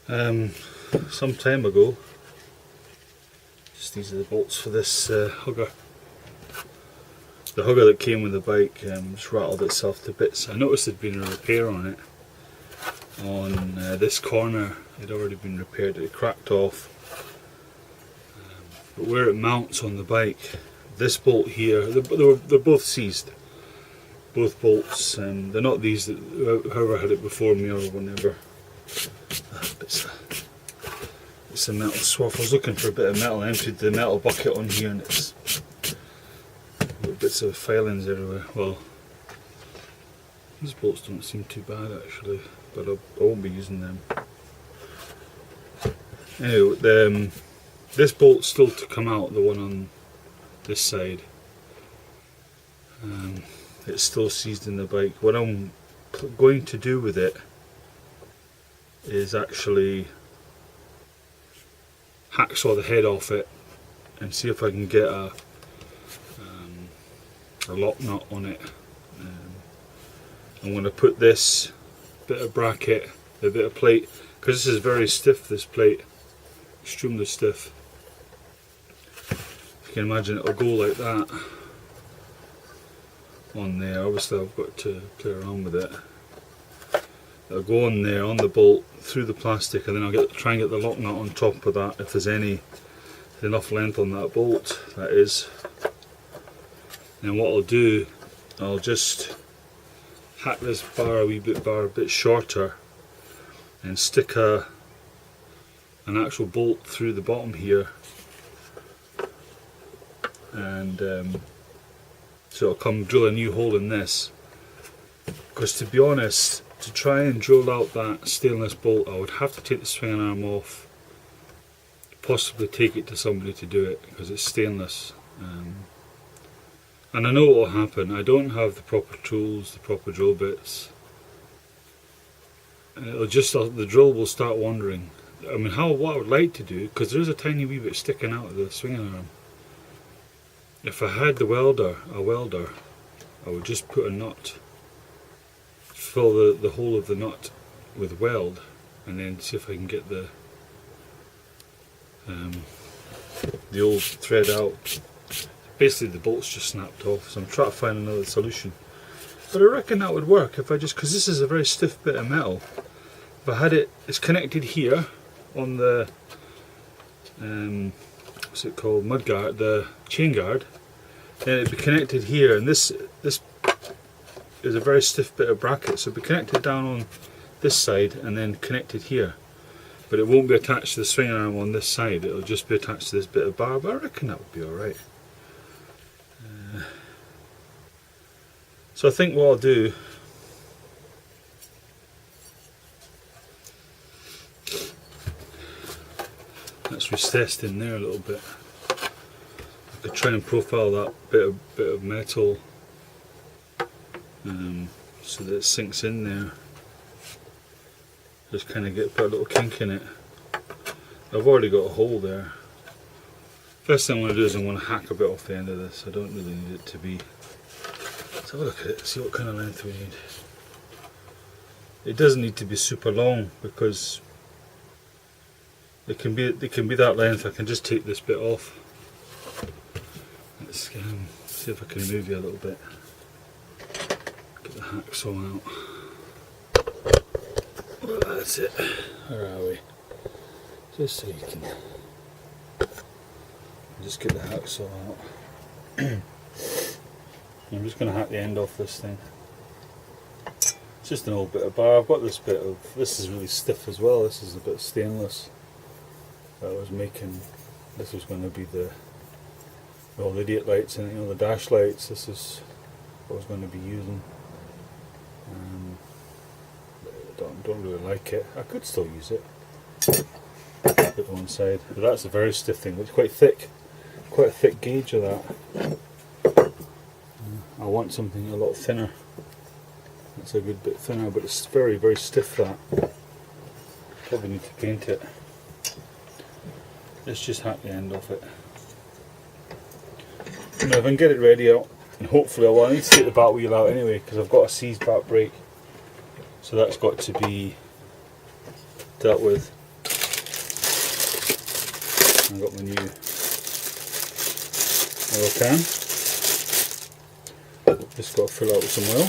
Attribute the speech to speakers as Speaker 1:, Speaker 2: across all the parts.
Speaker 1: Some time ago, just these are the bolts for this hugger. The hugger that came with the bike just rattled itself to bits. I noticed there'd been a repair on it. On this corner, it had already been repaired. It cracked off. But where it mounts on the bike, this bolt here, they're both seized. Both bolts. They're not these that whoever had it before me or whenever. It's a metal swath. I was looking for a bit of metal. I emptied the metal bucket on here and it's bits of filings everywhere. Well, these bolts don't seem too bad actually, but I won't be using them. Anyway, this bolt's still to come out, the one on this side. It's still seized in the bike. What I'm going to do with it is actually hacksaw the head off it and see if I can get a lock nut on it. I'm going to put this bit of bracket, a bit of plate, because this is very stiff, this plate, extremely stiff. If you can imagine, it'll go like that on there. Obviously I've got to play around with it. It'll go on there, on the bolt, through the plastic, and then I'll try and get the lock nut on top of that if there's enough length on that bolt, that is. And what I'll do, I'll just hack this bar a bit shorter and stick an actual bolt through the bottom here, and so I'll come drill a new hole in this, because to be honest, to try and drill out that stainless bolt I would have to take the swinging arm off, possibly take it to somebody to do it because it's stainless. And I know what will happen. I don't have the proper tools, the proper drill bits. And it'll just, the drill will start wandering. I mean, what I would like to do, because there's a tiny wee bit sticking out of the swinging arm. If I had a welder, I would just put a nut, fill the hole of the nut with weld, and then see if I can get the old thread out. Basically the bolt's just snapped off, so I'm trying to find another solution. But I reckon that would work if I just, because this is a very stiff bit of metal. If I had it's connected here on the, what's it called, mud guard, the chain guard, then it'd be connected here, and this is a very stiff bit of bracket, so it'd be connected down on this side and then connected here. But it won't be attached to the swing arm on this side, it'll just be attached to this bit of bar, but I reckon that would be alright. So I think what I'll do, let's recess in there a little bit. I could try and profile that bit of metal so that it sinks in there. Just kind of put a little kink in it. I've already got a hole there. First thing I'm going to do is I'm going to hack a bit off the end of this. I don't really need it to be. Let's have a look at it, see what kind of length we need. It doesn't need to be super long because it can be that length. I can just take this bit off. Let's see if I can move you a little bit. Get the hacksaw out. Well, that's it. Where are we? Just so you can just get the hacksaw out. I'm just going to hack the end off this thing. It's just an old bit of bar. I've got this bit of, this is really stiff as well. This is a bit of stainless that I was making. This was going to be the old idiot lights and the dash lights. This is what I was going to be using. Don't really like it. I could still use it. Put it one side, but that's a very stiff thing. It's quite thick, quite a thick gauge of that. I want something a lot thinner. That's a good bit thinner, but it's very, very stiff. That probably need to paint it. Let's just hack the end off it. Now if I can get it ready out, and hopefully, well, I need to take the back wheel out anyway because I've got a seized back brake, so that's got to be dealt with. I've got my new oil can. Just got to fill it up with some oil.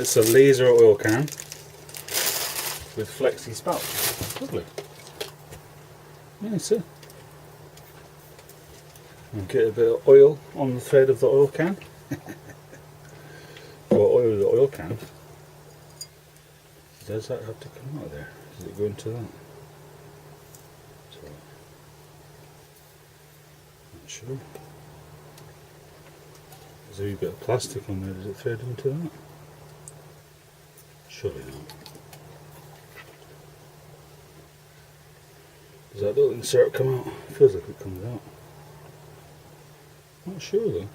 Speaker 1: It's a laser oil can with flexi spout. Lovely. Nice, eh? And get a bit of oil on the thread of the oil can. Well, oil of the oil can. Does that have to come out of there? Does it go into that? So, not sure. There's a wee bit of plastic on there. Does it thread into that? Surely not. Does that little insert come out? It feels like it comes out. Not sure though.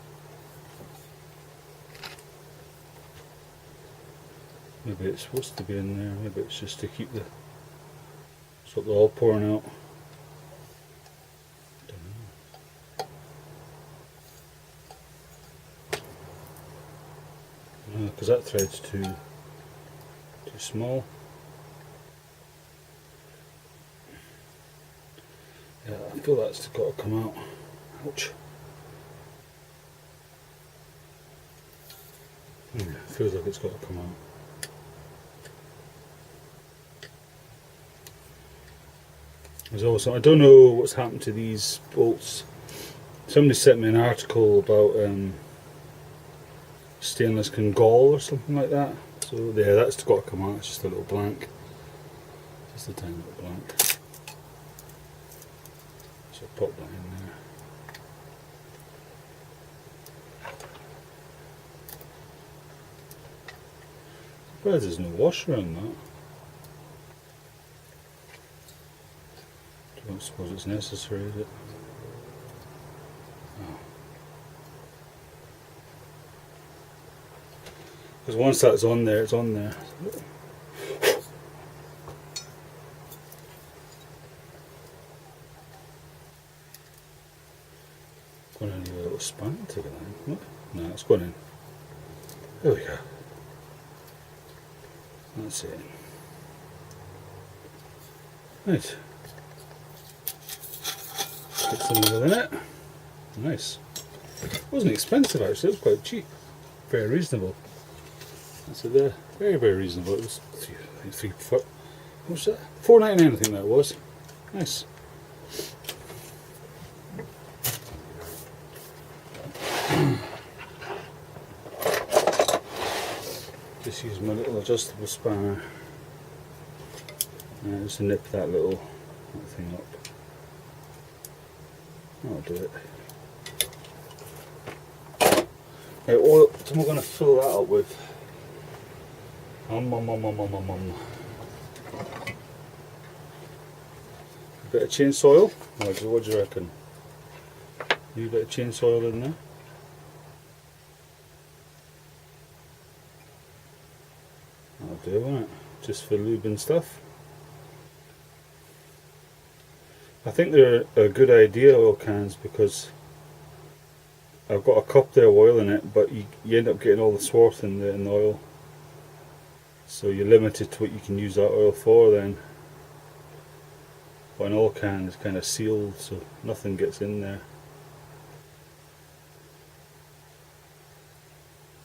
Speaker 1: Maybe it's supposed to be in there, maybe it's just to keep the stop the oil pouring out. Don't know. Because that thread's too small. Yeah, I feel that's got to come out. Ouch. Feels like it's got to come out. There's also, I don't know what's happened to these bolts. Somebody sent me an article about stainless can gall or something like that. So yeah, that's got to come out. It's just a little blank. Just a tiny little blank. So pop that in there. Well, there's no washer on that. Don't suppose it's necessary, is it? Oh. Because once that's on there, it's on there. Going to need a little span to get in. Look. No, it's going in. There we go. That's it. Right. Put some oil in it. Nice. It wasn't expensive actually, it was quite cheap. Very reasonable. That's it there. Very, very reasonable. It was what was that? $4.99 I think that was. Nice. Just use my little adjustable spanner. Just to nip that little thing up. That'll do it. Right, oil, what am I going to fill that up with? A bit of chainsaw oil? What do you reckon? Need a bit of chainsaw oil in there? That'll do, won't it? Just for lube and stuff. I think they're a good idea, oil cans, because I've got a cup there of oil in it, but you end up getting all the swarth in the oil. So you're limited to what you can use that oil for then. But an oil can is kind of sealed, so nothing gets in there.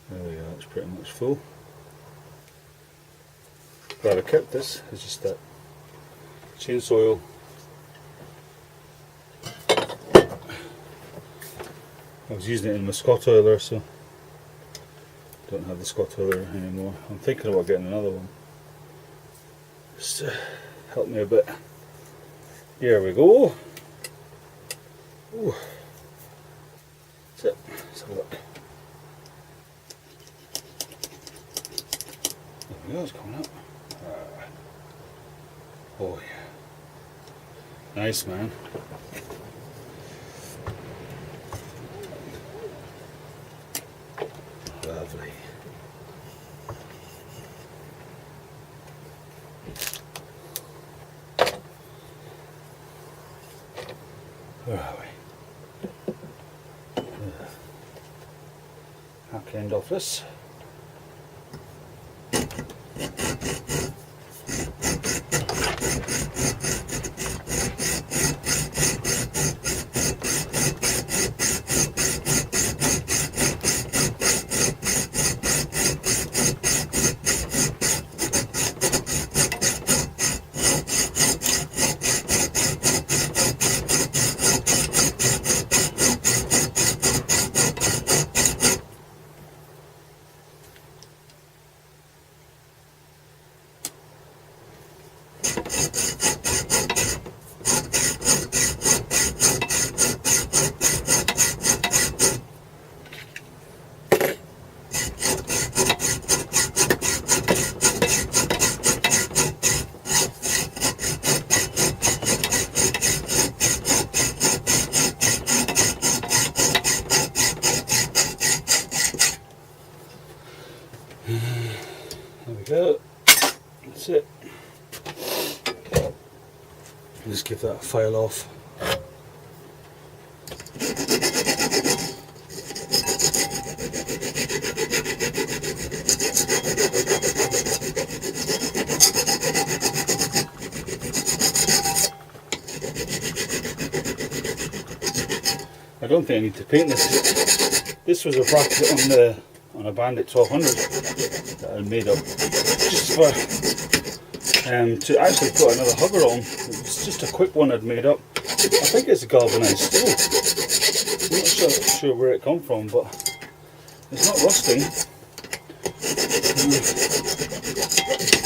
Speaker 1: There we go, it's pretty much full. Glad I kept this, it's just that chainsaw oil. I was using it in my Scott oiler, so don't have the Scott oiler anymore. I'm thinking about getting another one. Just to help me a bit. Here we go. Ooh. That's it. Let's have a look. There we go, it's coming up. Oh yeah. Nice, man. Lovely. Where are we? Happy end off this. go. That's it. Just give that a file off. I don't think I need to paint this. This was a bracket on a Bandit 1200 that I made up just for to actually put another hover on. It was just a quick one I'd made up. I think it's a galvanised steel. I'm not sure where it come from, but it's not rusting.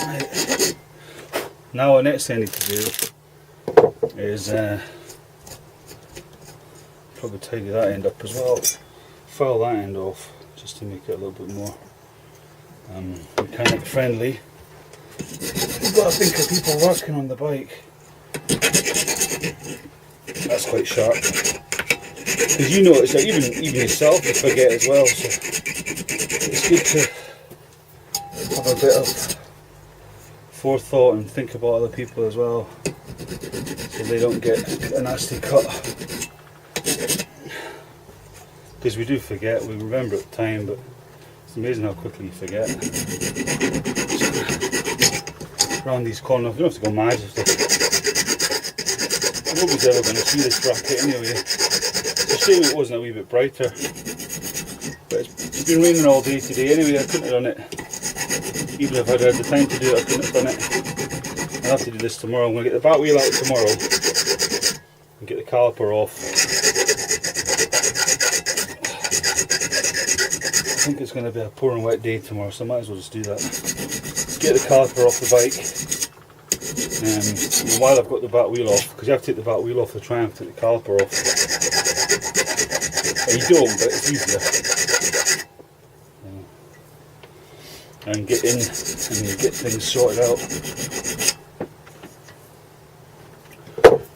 Speaker 1: Right. Now the next thing I need to do is probably tidy that end up as well. File that end off just to make it a little bit more mechanic friendly. You've got to think of people working on the bike. That's quite sharp. Because you notice that even yourself you forget as well, so it's good to have a bit of forethought and think about other people as well, so they don't get a nasty cut. Because we do forget, we remember at the time, but it's amazing how quickly you forget. Around these corners, you don't have to go mad if nobody's ever going to see this bracket anyway. It's a shame it wasn't a wee bit brighter. But it's been raining all day today anyway, I couldn't have done it. Even if I'd had the time to do it, I couldn't have done it. I'll have to do this tomorrow. I'm going to get the back wheel out tomorrow and get the caliper off. I think it's going to be a pouring wet day tomorrow, so I might as well just do that. Get the caliper off the bike, and while I've got the back wheel off, because you have to take the back wheel off the Triumph to take the caliper off. Well, you don't, but it's easier. And get in and get things sorted out.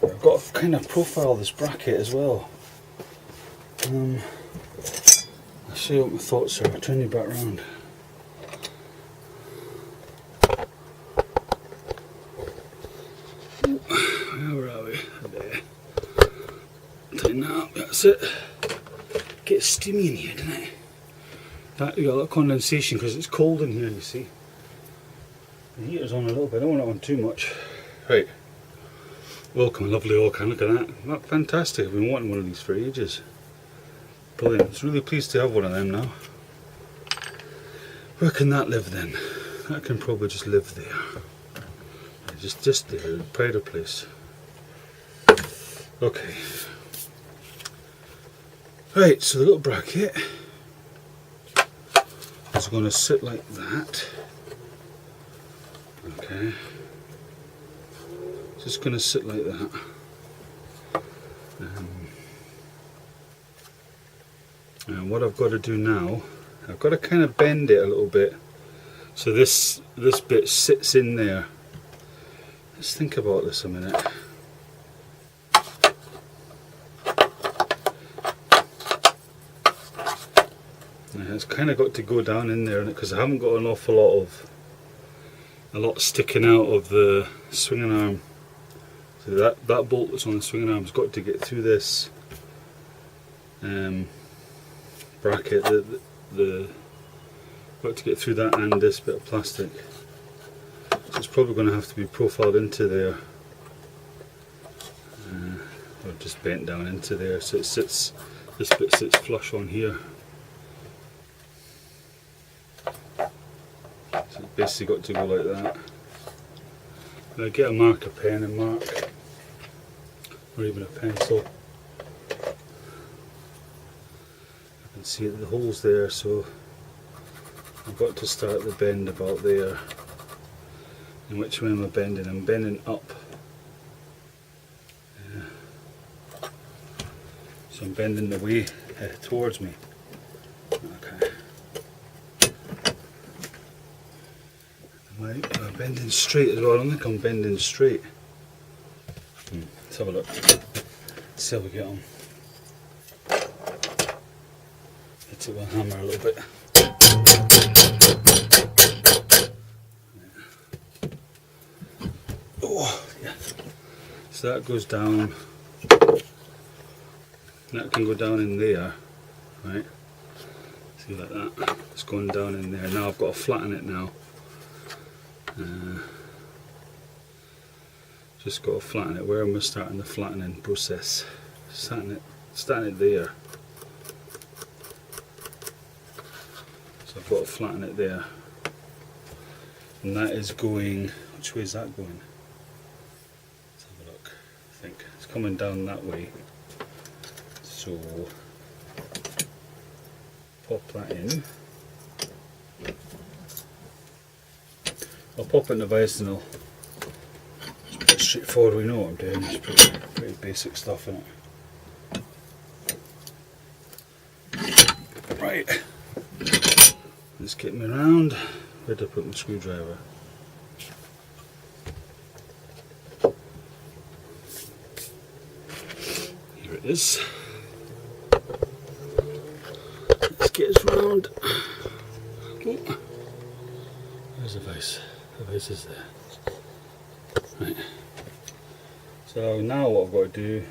Speaker 1: I've got to kind of profile this bracket as well. I'll show you what my thoughts are. I'll turn you back round. Where are we? There. Tighten that up, that's it. Gets steamy in here, doesn't it? That, you got a lot of condensation because it's cold in here, you see. The heater's on a little bit, I don't want it on too much. Right. Welcome, lovely oil can, look at that. That's fantastic, I've been wanting one of these for ages. Brilliant, I was really pleased to have one of them now. Where can that live then? That can probably just live there. Just there, a brighter place. Okay. Right, so the little bracket is going to sit like that. Okay. Just going to sit like that. And what I've got to do now, I've got to kind of bend it a little bit so this bit sits in there. Let's think about this a minute. It's kind of got to go down in there because I haven't got an awful lot sticking out of the swinging arm. So that bolt that's on the swinging arm has got to get through this bracket. Got to get through that and this bit of plastic. So it's probably going to have to be profiled into there, or just bent down into there so it sits. This bit sits flush on here. So it's basically got to go like that. And I get a marker pen and mark, or even a pencil. I can see the holes there, so I've got to start the bend about there. And which way am I bending? I'm bending up. Yeah. So I'm bending the way towards me. Okay. Am I bending straight as well? I don't think I'm bending straight. Let's have a look. Let's see how we get on. Hit it with a hammer a little bit. Oh, yeah. So that goes down. That can go down in there, right? See, like that. It's going down in there. Now I've got to flatten it now. Just got to flatten it. Where am I starting the flattening process? Starting it there. So I've got to flatten it there. And that is going, which way is that going? Let's have a look. I think it's coming down that way. So pop that in. I'll pop it in the vise and it's pretty straightforward. We know what I'm doing. It's pretty basic stuff in it. Right. Let's get me around. Where did I put my screwdriver? Here it is. Let's get us round. Oh. There's the vise. The vise is there. Right. So now what I've got to do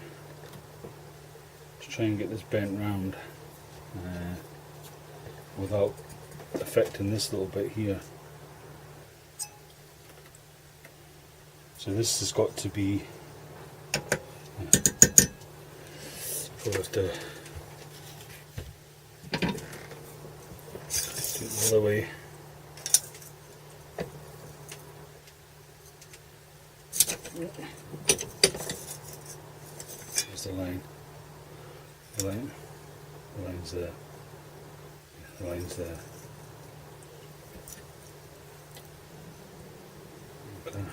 Speaker 1: is try and get this bent round without affecting this little bit here. So this has got to be probably have to do it the other way. Here's the line. The line's there. The line's there. Okay.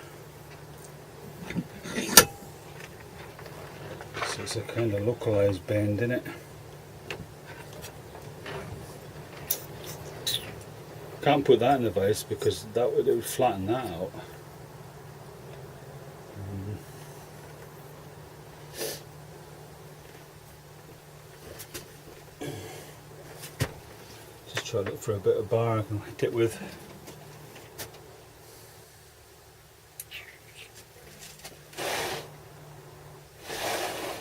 Speaker 1: So it's a kind of localized bend in it. Can't put that in the vise because it would flatten that out. Just try to look for a bit of bar I can hit it with.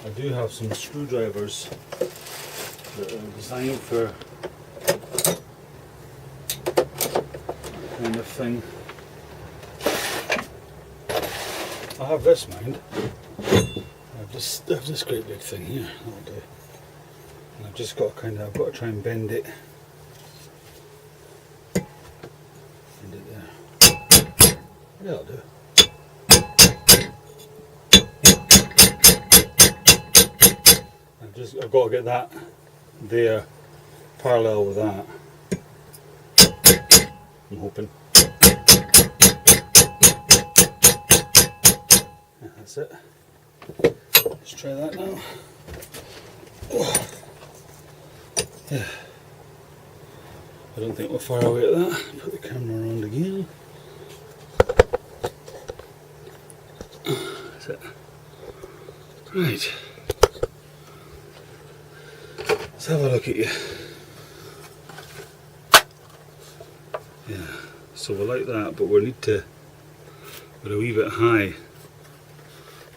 Speaker 1: I do have some screwdrivers that are designed for that kind of thing. I have this, mind. I have this great big thing here. That'll do. And I've just got I've got to try and bend it. Bend it there. Yeah, that'll do. I've got to get that there parallel with that. I'm hoping. Yeah, that's it. Let's try that now. Oh. Yeah. I don't think we're far away at that. Put the camera around again. That's it. Right. Let's have a look at you. Yeah, so we're like that, but we're a wee bit high.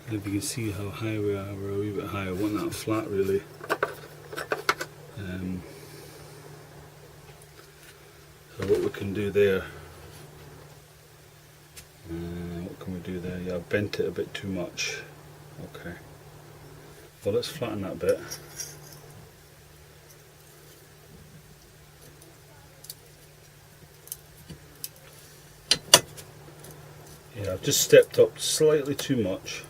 Speaker 1: If you can see how high we are, we're a wee bit high. I want that flat really. So what we can do there, what can we do there? Yeah, I bent it a bit too much. Okay. Well, let's flatten that bit. Yeah, I've just stepped up slightly too much.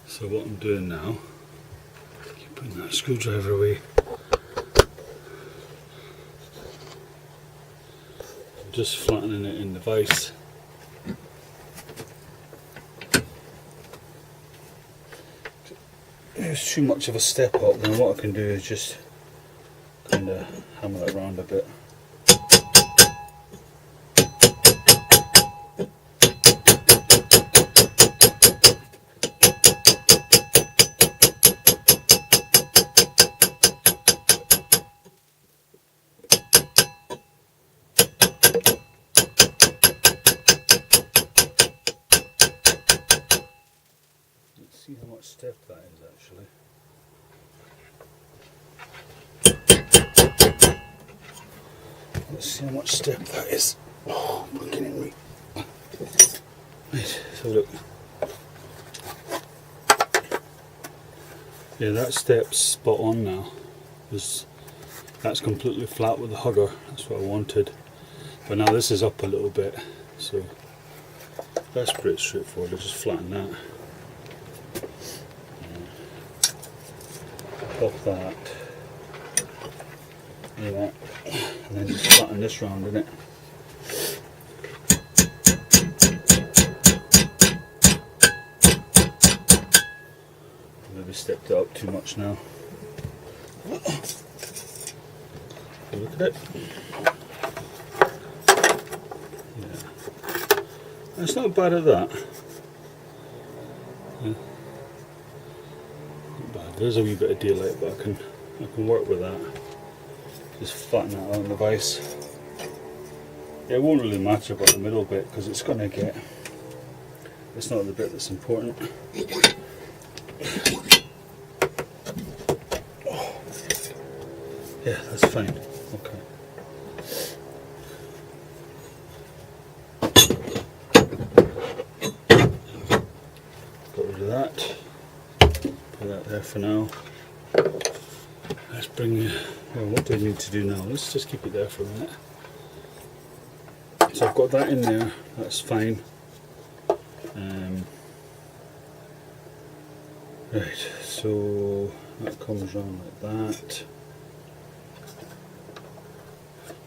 Speaker 1: So what I'm doing now, keep putting that screwdriver away. I'm just flattening it in the vise. If it's too much of a step up, then what I can do is just kind of hammer it around a bit. that is actually. Let's see how much step that is. Oh, breaking in me. Right, so look. Yeah, that step's spot on now. That's completely flat with the hugger. That's what I wanted. But now this is up a little bit, so that's pretty straightforward. I just flatten that. Pop that. Like that. And then just flatten this round, innit? Maybe stepped it up too much now. Look at it. Yeah. It's not bad at that. Yeah. Not bad. There's a wee bit of daylight, but I can work with that. Just flatten that out on the vise. Yeah, it won't really matter about the middle bit because it's not the bit that's important. Yeah, that's fine. Okay. Got rid of that. Put that there for now. Let's bring well, what do I need to do now? Let's just keep it there for a minute. So I've got that in there, that's fine. Right, so that comes round like that.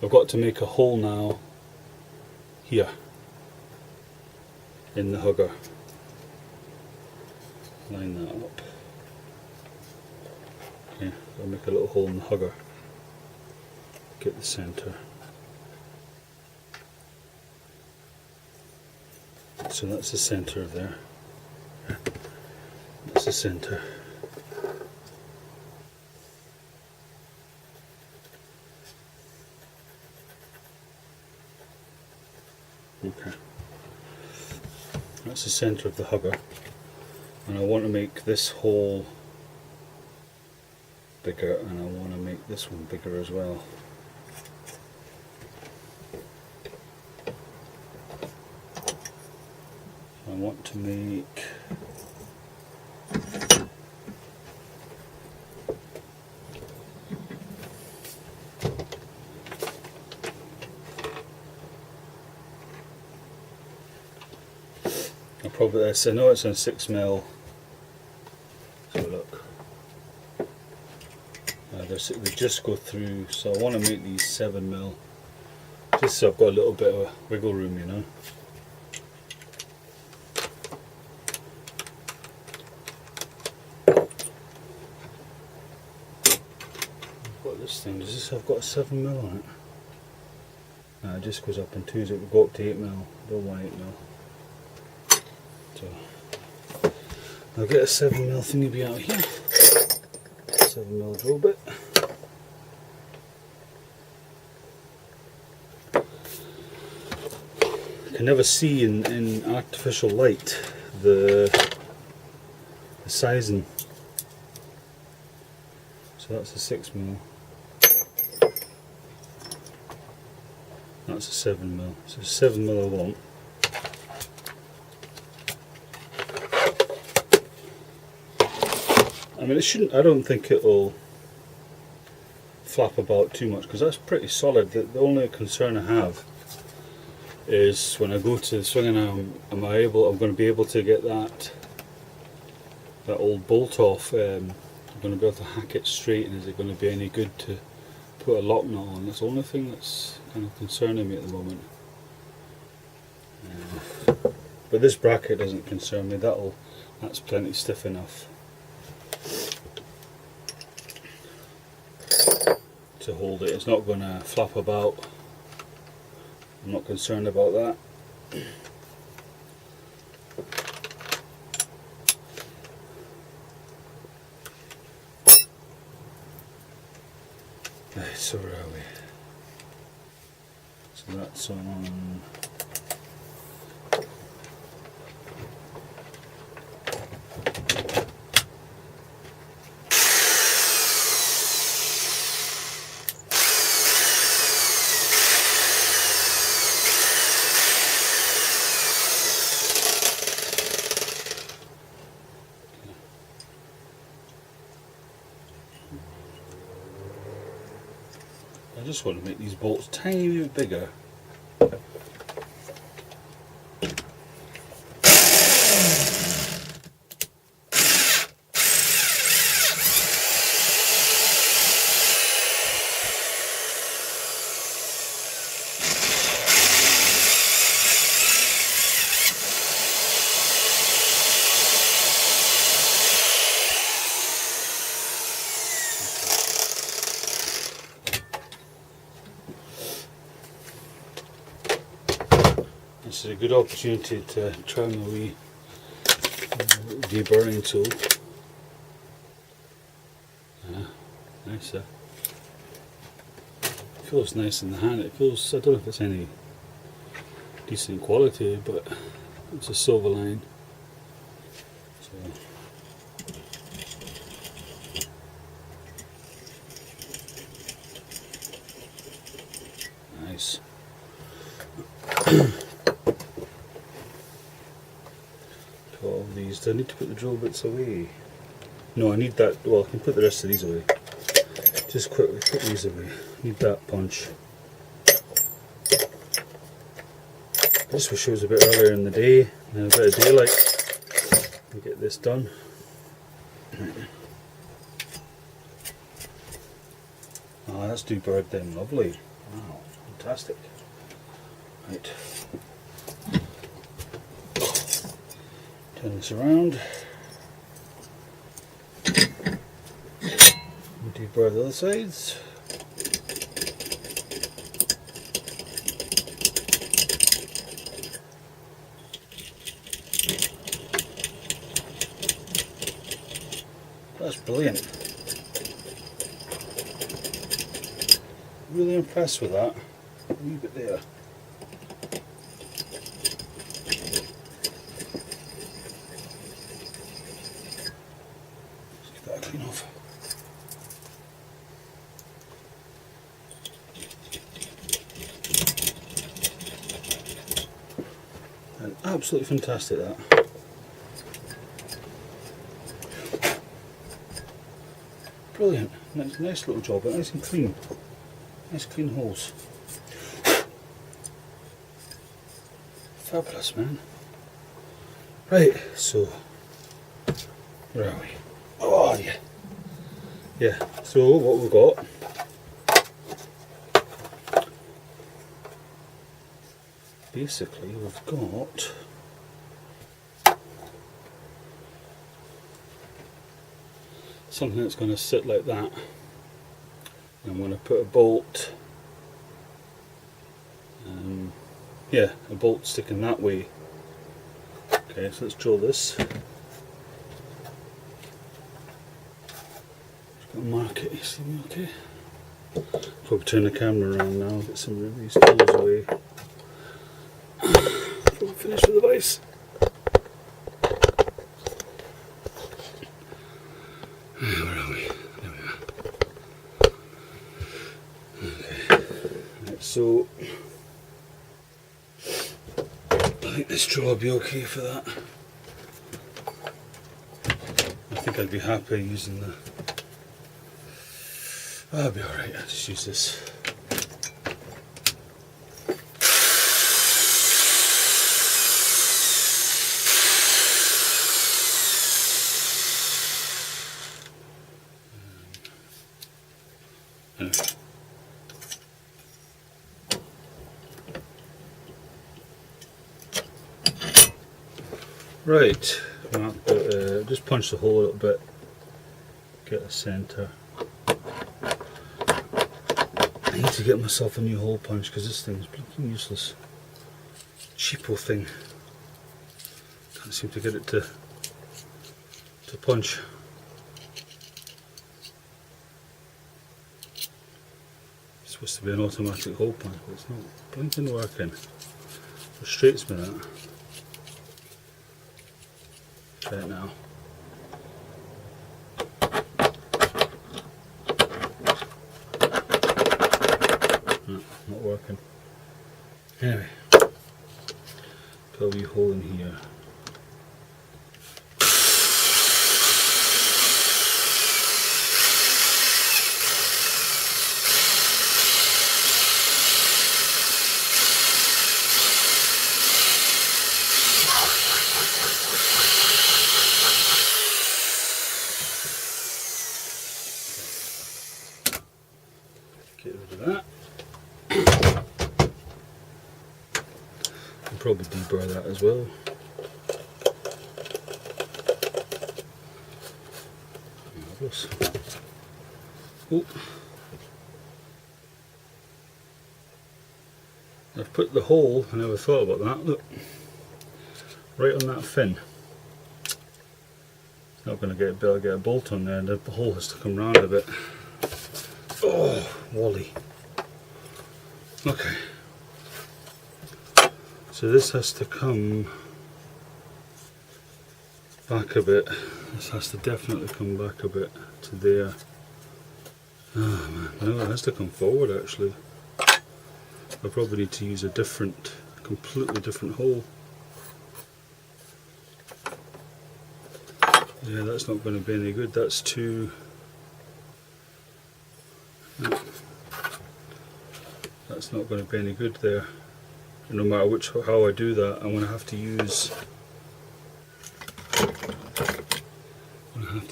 Speaker 1: I've got to make a hole now here in the hugger. Line that up. Okay, I'll make a little hole in the hugger. Get the centre. So that's the centre of there. That's the centre. Okay. That's the centre of the hugger. And I want to make this hole bigger, and I want to make this one bigger as well. So I want to make probably this. I know it's on 6mm. So look, they just go through. So I want to make these 7mm, just so I've got a little bit of wiggle room, you know. What this thing? Does this have got a 7mm on it? No, it just goes up in 2s. It would go up to 8mm. I don't want 8mm. So I'll get a 7mm thingy be out here. 7mm drill bit. You can never see in artificial light the sizing. So that's a 6mm. That's a 7mm. So 7mm I want. I mean, it shouldn't. I don't think it'll flap about too much because that's pretty solid. The only concern I have is when I go to the swinging arm, I'm going to be able to get that old bolt off. I'm going to be able to hack it straight, and is it going to be any good to put a lock nut on? That's the only thing that's kind of concerning me at the moment. But this bracket doesn't concern me. That's plenty stiff enough to hold it. It's not going to flap about. I'm not concerned about that. Right, so where are we? So that's on. I just want to make these bolts tiny bit bigger. This is a good opportunity to try my wee deburring tool. Nice. Feels nice in the hand. It feels, I don't know if it's any decent quality, but it's a silver line. So, nice. All these. Do I need to put the drill bits away? No, I need that. Well, I can put the rest of these away. Just quickly put these away. Need that punch. I just wish it was a bit earlier in the day and a bit of daylight to get this done. Oh, that's deburred them lovely. Wow, fantastic. Right. Turn this around. Deburr the other sides. That's brilliant. Really impressed with that. A wee bit there. Let's get that clean off. And absolutely fantastic that. Brilliant. Nice little job, but nice and clean. Nice clean holes. Fabulous, man. Right, so where are we? Oh yeah. Yeah, so what we've got, basically we've got something that's going to sit like that. I'm going to put a bolt, yeah, a bolt sticking that way. Okay, so let's drill this. Just got to mark it, you see me okay? Probably turn the camera around now, get some of these tools away. Probably finish with the vise. Where are we? There we are. Okay. Right, so I think this drill will be okay for that. I think I'd be happy using the. I'll be alright, I'll just use this. Right, just punch the hole a little bit, get a centre. I need to get myself a new hole punch because this thing's blinking useless. Cheapo thing. Can't seem to get it to punch. It's supposed to be an automatic hole punch, but it's not blinking working. Frustrates me that. Try it now. No, not working. Anyway, put a wee hole in here. Get rid of that. I'll probably deburr that as well. Marvellous. Oh. I've put the hole, I never thought about that, look, right on that fin. It's not going to be able to get a bolt on there, and the hole has to come round a bit. Oh, Wally. Okay. So this has to come back a bit. This has to definitely come back a bit to there. Oh man, no, it has to come forward actually. I probably need to use a completely different hole. Yeah, that's not going to be any good. That's too... No. That's not going to be any good there. And no matter how I do that, I'm going to have to use...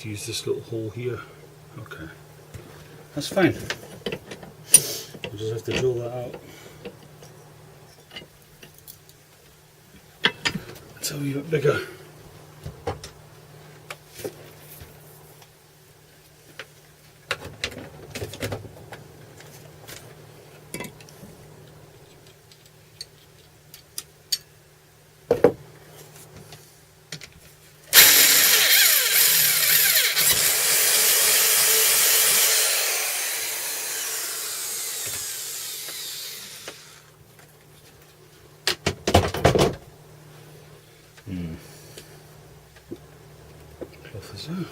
Speaker 1: this little hole here. Okay. That's fine. I'll just have to drill that out. It's a wee bit bigger. Cloth is there.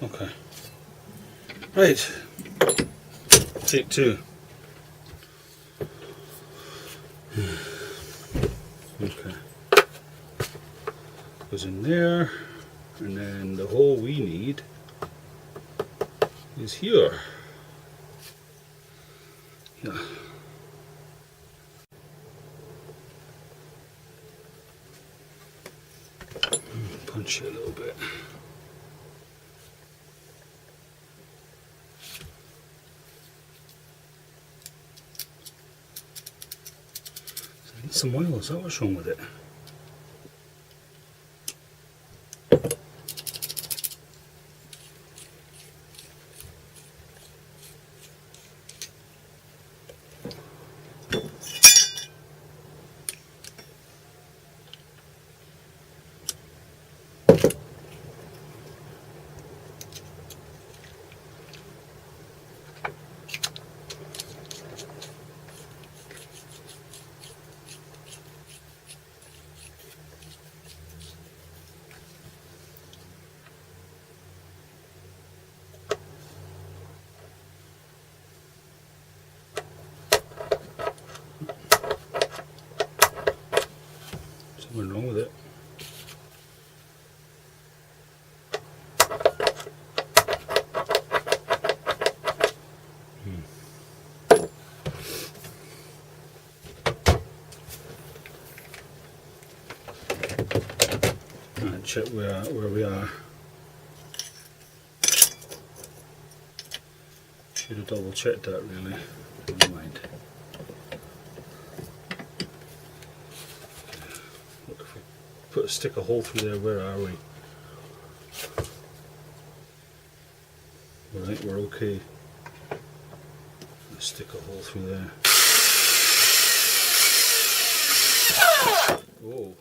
Speaker 1: Okay. Right. Take two. Okay. Goes in there, and then the hole we need is here. Yeah. Punch it a little bit. Some oil, is that what's wrong with it? Something wrong with it. Right, check where we are. Should have double checked that really. Never mind. Put a stick a hole through there, where are we? Right, we're okay. Let's stick a hole through there. Whoa.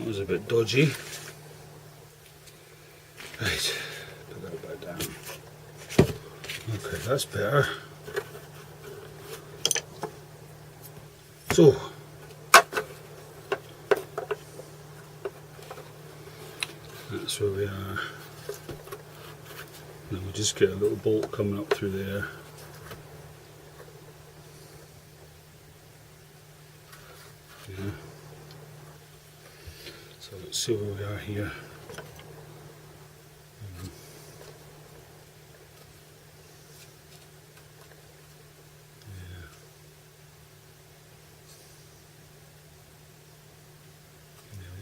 Speaker 1: That was a bit dodgy. Right, put that back down. Okay, that's better. So, that's where we are. Now we'll just get a little bolt coming up through there. Yeah. So let's see where we are here.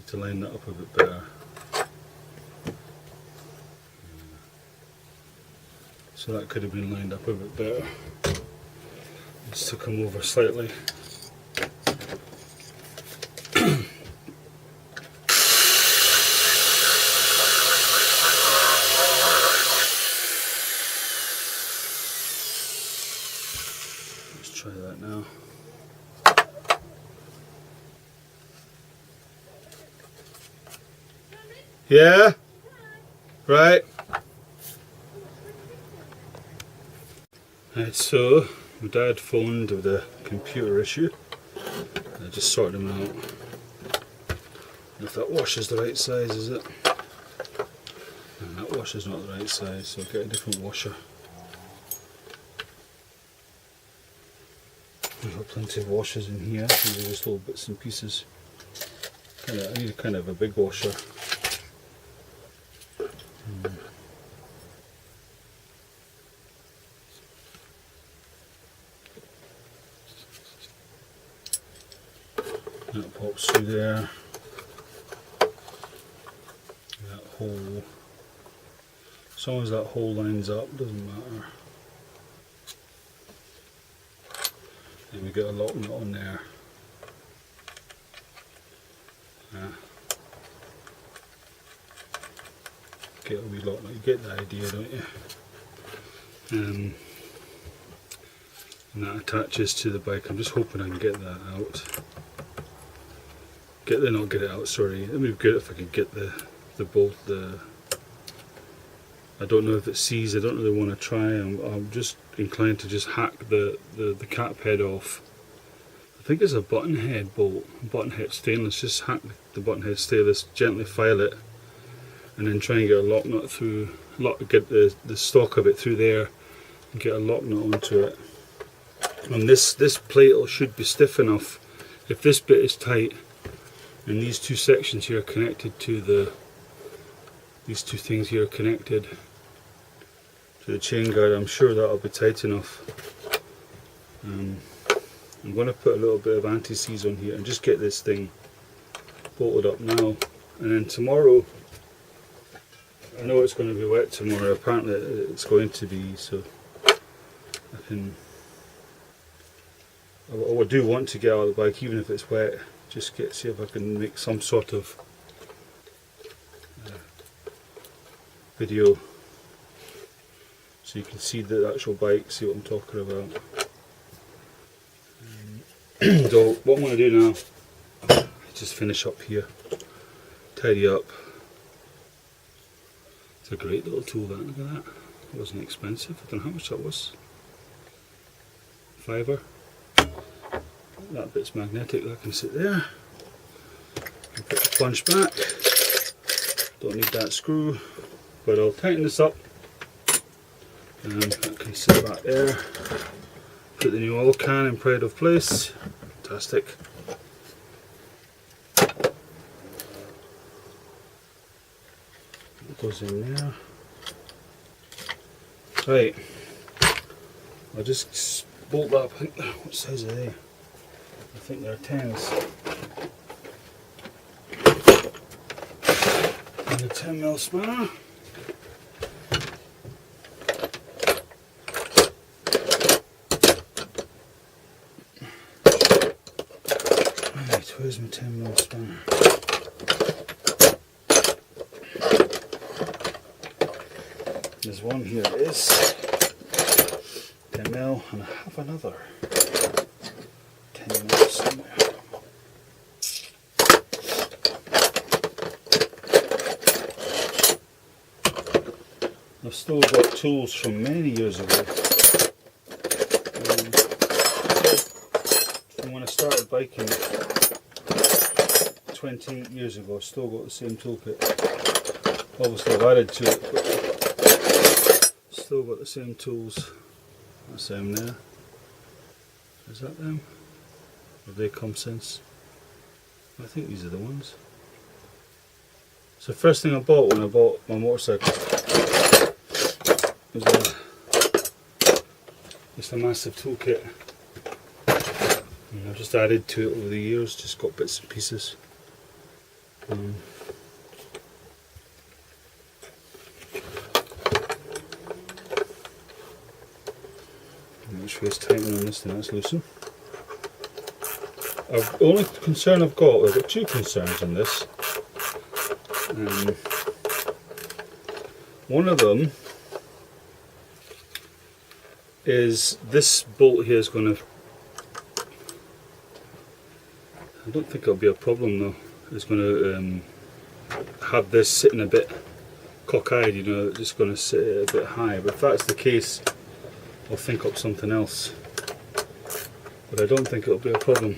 Speaker 1: To line that up a bit better. So that could have been lined up a bit better. Just to come over slightly. Let's try that now. Yeah? Right. Right, so my dad phoned with a computer issue. I just sorted him out. And if that washer's the right size, is it? And that washer's not the right size, so I'll get a different washer. We've got plenty of washers in here, these are just little bits and pieces. I need kind of a big washer. That pops through there. That hole. As long as that hole lines up, doesn't matter. And we get a lock nut on there. Get a wee lock nut. You get the idea, don't you? And that attaches to the bike. I'm just hoping I can get that out. Not get it out, sorry. It would be good if I could get the bolt, I don't know if it sees, I don't really want to try. I'm just inclined to just hack the cap head off. I think it's a button head bolt, button head stainless. Just hack the button head stainless, gently file it, and then try and get a lock nut through, get the stock of it through there, and get a lock nut onto it. And this plate should be stiff enough. If this bit is tight, and these two sections here are connected to these two things here are connected to the chain guide, I'm sure that'll be tight enough. I'm going to put a little bit of anti-seize on here and just get this thing bolted up now. And then tomorrow, I know it's going to be wet tomorrow, apparently it's going to be, so I do want to get out of the bike even if it's wet. Just see if I can make some sort of video so you can see the actual bike, see what I'm talking about. So what I'm going to do now is just finish up here, tidy up. It's a great little tool, that. Look at that. It wasn't expensive. I don't know how much that was. £5. That bit's magnetic, that can sit there. I'll put the punch back. Don't need that screw, but I'll tighten this up and that can sit back there. Put the new oil can in pride of place. Fantastic. That goes in there. Right, I'll just bolt that up. What size are they? I think they're 10s. And a 10mm spanner. Right, where's my 10mm spanner? There's one here, it is. 10mm, and I have another. 10mm somewhere. still got tools from many years ago. From when I started biking 28 years ago, still got the same toolkit. Obviously I've added to it, but still got the same tools. That's them there. Is that them? Have they come since? I think these are the ones. So the first thing I bought when I bought my motorcycle was just a massive toolkit. And I've just added to it over the years, just got bits and pieces. Make sure it's tightened on this thing, that's loosened. The only concern I've got two concerns on this. One of them is this bolt here is going to, I don't think it'll be a problem though, it's going to have this sitting a bit cockeyed, you know, it's just going to sit a bit high, but if that's the case I'll think up something else, but I don't think it'll be a problem.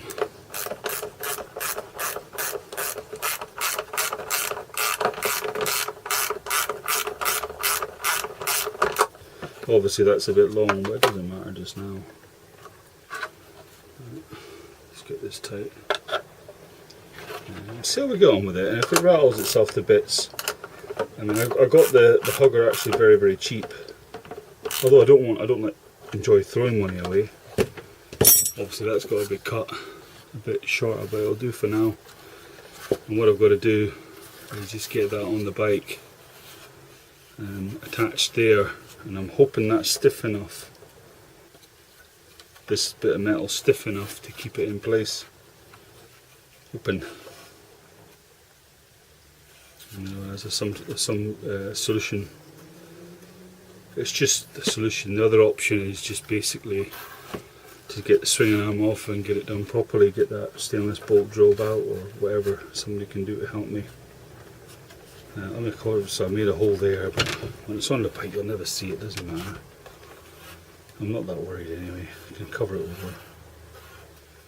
Speaker 1: Obviously that's a bit long, but it doesn't matter just now. Let's get this tight. See how we get on with it, and if it rattles itself to bits, I mean I got the hugger actually very, very cheap. Although I don't enjoy throwing money away. Obviously that's got to be cut a bit shorter, but it'll do for now. And what I've got to do is just get that on the bike attached there. And I'm hoping that's stiff enough, this bit of metal stiff enough to keep it in place. Hoping. There's some solution. It's just the solution. The other option is just basically to get the swinging arm off and get it done properly, get that stainless bolt drilled out or whatever somebody can do to help me. So I made a hole there, but when it's on the bike you'll never see it, doesn't matter. I'm not that worried anyway, I can cover it over.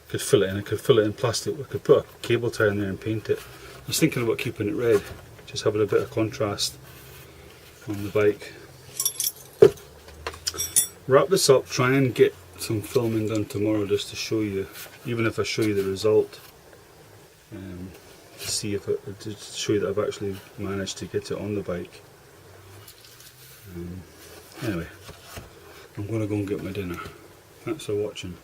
Speaker 1: Could fill it in, I could fill it in plastic, I could put a cable tie in there and paint it. I was thinking about keeping it red, just having a bit of contrast on the bike. Wrap this up, try and get some filming done tomorrow just to show you, even if I show you the result. To see if to show you that I've actually managed to get it on the bike. Anyway, I'm going to go and get my dinner. Thanks for watching.